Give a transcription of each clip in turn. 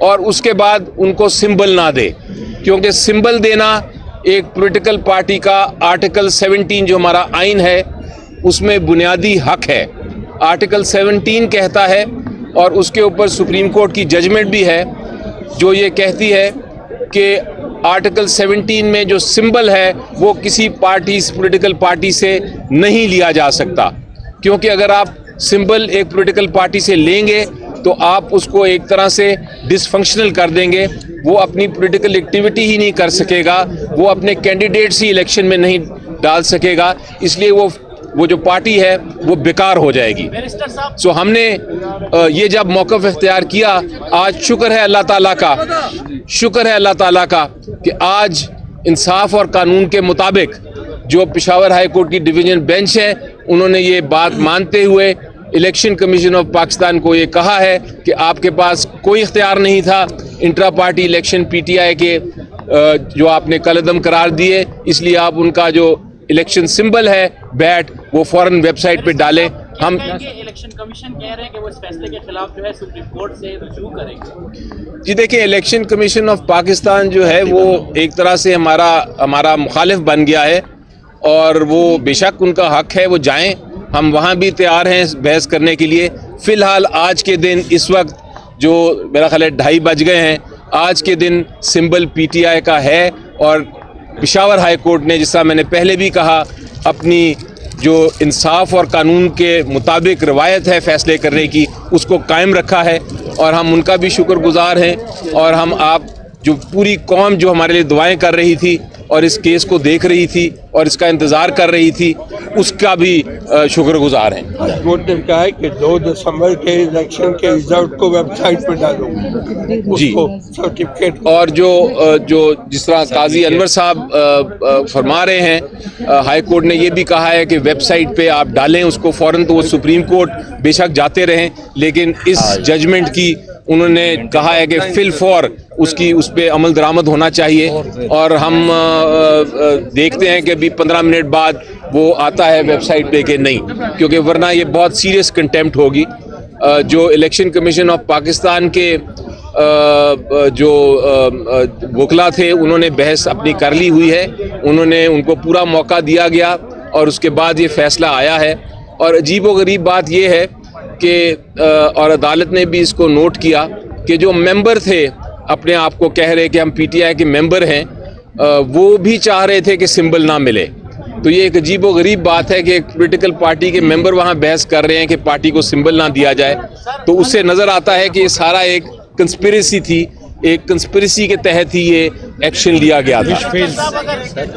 اور اس کے بعد ان کو سمبل نہ دے, کیونکہ سمبل دینا ایک پولیٹیکل پارٹی کا آرٹیکل 17 جو ہمارا آئین ہے اس میں بنیادی حق ہے. آرٹیکل 17 کہتا ہے, اور اس کے اوپر سپریم کورٹ کی ججمنٹ بھی ہے جو یہ کہتی ہے کہ آرٹیکل 17 میں جو سمبل ہے وہ کسی پولیٹیکل پارٹی سے نہیں لیا جا سکتا, کیونکہ اگر آپ سمبل ایک پولیٹیکل پارٹی سے لیں گے تو آپ اس کو ایک طرح سے ڈس فنکشنل کر دیں گے, وہ اپنی پولیٹیکل ایکٹیویٹی ہی نہیں کر سکے گا, وہ اپنے کینڈیڈیٹس ہی الیکشن میں نہیں ڈال سکے گا, اس لیے وہ جو پارٹی ہے وہ بیکار ہو جائے گی. سو ہم نے یہ جب موقف اختیار کیا, آج شکر ہے اللہ تعالیٰ کا کہ آج انصاف اور قانون کے مطابق جو پشاور ہائی کورٹ کی ڈویژن بینچ ہے انہوں نے یہ بات مانتے ہوئے الیکشن کمیشن آف پاکستان کو یہ کہا ہے کہ آپ کے پاس کوئی اختیار نہیں تھا intra party election P T I کے جو آپ نے کالعدم قرار دیے, اس لیے آپ ان کا جو الیکشن سمبل ہے بیٹ وہ فوراً ویب سائٹ پہ ڈالیں. ہم الیکشن کمیشن کہہ رہے ہیں کہ وہ اس فیصلے کے خلاف جو ہے سپریم کورٹ سے رجوع کریں گے. جی دیکھیں, الیکشن کمیشن آف پاکستان جو ہے وہ ایک طرح سے ہمارا مخالف بن گیا ہے, اور وہ بے شک ان کا حق ہے وہ جائیں, ہم وہاں بھی تیار ہیں بحث کرنے کے لیے. فی الحال آج کے دن اس وقت جو میرا خیال ہے 2:30 بج گئے ہیں, آج کے دن سمبل پی ٹی آئی کا ہے, اور پشاور ہائی کورٹ نے جس طرح میں نے پہلے بھی کہا اپنی جو انصاف اور قانون کے مطابق روایت ہے فیصلے کرنے کی اس کو قائم رکھا ہے, اور ہم ان کا بھی شکر گزار ہیں, اور ہم آپ جو پوری قوم جو ہمارے لیے دعائیں کر رہی تھی اور اس کیس کو دیکھ رہی تھی اور اس کا انتظار کر رہی تھی اس کا بھی شکر گزار ہیں. کورٹ نے کہا ہے کہ 2 دسمبر کے الیکشن کے رزلٹ کو ویب سائٹ پہ ڈالو جی, سرٹیفکیٹ. اور جو جس طرح قاضی انور صاحب فرما رہے ہیں, ہائی کورٹ نے یہ بھی کہا ہے کہ ویب سائٹ پہ آپ ڈالیں اس کو فوراً, تو وہ سپریم کورٹ بے شک جاتے رہیں, لیکن اس ججمنٹ کی انہوں نے کہا ہے کہ فی الفور اس پہ عمل درآمد ہونا چاہیے, اور ہم دیکھتے ہیں کہ ابھی 15 منٹ بعد وہ آتا ہے ویب سائٹ پہ کہ نہیں, کیونکہ ورنہ یہ بہت سیریس کنٹیمپٹ ہوگی. جو الیکشن کمیشن آف پاکستان کے جو وکلا تھے انہوں نے بحث اپنی کر لی ہوئی ہے, ان کو پورا موقع دیا گیا اور اس کے بعد یہ فیصلہ آیا ہے. اور عجیب و غریب بات یہ ہے کہ اور عدالت نے بھی اس کو نوٹ کیا کہ جو ممبر تھے اپنے آپ کو کہہ رہے کہ ہم پی ٹی آئی کے ممبر ہیں, وہ بھی چاہ رہے تھے کہ سمبل نہ ملے. تو یہ ایک عجیب و غریب بات ہے کہ ایک پولیٹیکل پارٹی کے ممبر وہاں بحث کر رہے ہیں کہ پارٹی کو سمبل نہ دیا جائے, تو اس سے نظر آتا ہے کہ یہ سارا ایک کنسپریسی تھی, ایک کنسپریسی کے تحت ہی یہ ایکشن لیا گیا تھا.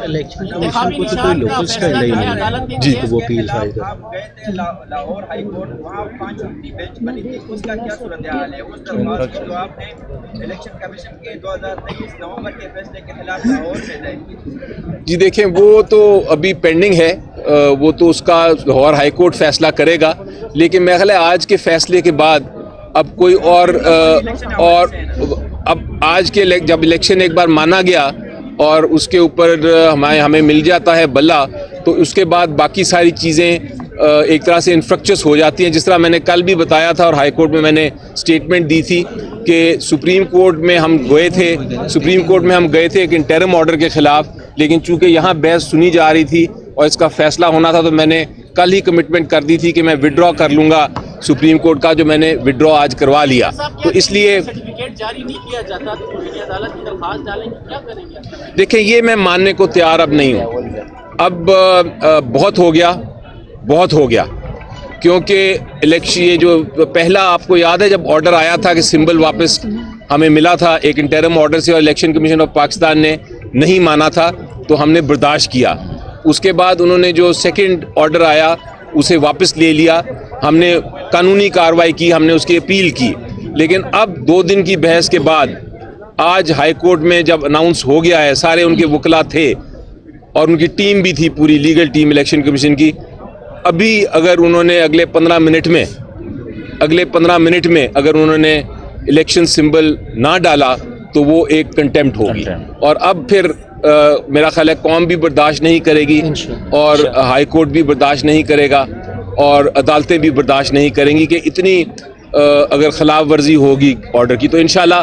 الیکشن کمیشن کو تو کوئی لوکل اسٹینڈ نہیں جی, وہ اپیل فائل کر. لاہور ہائی کورٹ وہاں 5 رکنی بینچ بنی تھی, اس کا کیا صورتحال ہے؟ اس درخواست جو آپ نے الیکشن کمیشن کے 2023 نومبر کے فیصلے کے خلاف لاہور میں دائر کی. جی دیکھیں, وہ تو ابھی پینڈنگ ہے, وہ تو اس کا لاہور ہائی کورٹ فیصلہ کرے گا, لیکن میرا خیال ہے آج کے فیصلے کے بعد اب کوئی اور اب آج کے جب الیکشن ایک بار مانا گیا اور اس کے اوپر ہمیں مل جاتا ہے بلا, تو اس کے بعد باقی ساری چیزیں ایک طرح سے انفرکچس ہو جاتی ہیں. جس طرح میں نے کل بھی بتایا تھا اور ہائی کورٹ میں نے اسٹیٹمنٹ دی تھی کہ سپریم کورٹ میں ہم گئے تھے ایک انٹرم آرڈر کے خلاف, لیکن چونکہ یہاں بحث سنی جا رہی تھی اور اس کا فیصلہ ہونا تھا, تو میں نے کل ہی کمٹمنٹ کر دی تھی کہ میں وڈرا کر لوں گا سپریم کورٹ کا, جو میں نے وڈرا آج کروا لیا. تو اس لیے سرٹیفکیٹ جاری نہیں کیا جاتا تو عدالت کی درخواست ڈالیں گے, کیا کریں گے؟ دیکھیں, یہ میں ماننے کو تیار اب نہیں ہوں. اب بہت ہو گیا کیونکہ الیکشن یہ جو پہلا آپ کو یاد ہے جب آرڈر آیا تھا کہ سمبل واپس ہمیں ملا تھا ایک انٹرم آرڈر سے, اور الیکشن کمیشن آف پاکستان نے نہیں مانا تھا, تو ہم نے برداشت کیا. اس کے بعد انہوں نے جو سیکنڈ آرڈر آیا اسے واپس لے لیا, ہم نے قانونی کارروائی کی, ہم نے اس کی اپیل کی. لیکن اب 2 دن کی بحث کے بعد آج ہائی کورٹ میں جب اناؤنس ہو گیا ہے, سارے ان کے وکلا تھے اور ان کی ٹیم بھی تھی, پوری لیگل ٹیم الیکشن کمیشن کی. ابھی اگر انہوں نے اگلے 15 منٹ میں اگر انہوں نے الیکشن سمبل نہ ڈالا تو وہ ایک کنٹیمپٹ ہوگی, اور اب پھر میرا خیال ہے قوم بھی برداشت نہیں کرے گی, اور ہائی کورٹ بھی برداشت نہیں کرے گا, اور عدالتیں بھی برداشت نہیں کریں گی کہ اتنی اگر خلاف ورزی ہوگی آرڈر کی. تو انشاءاللہ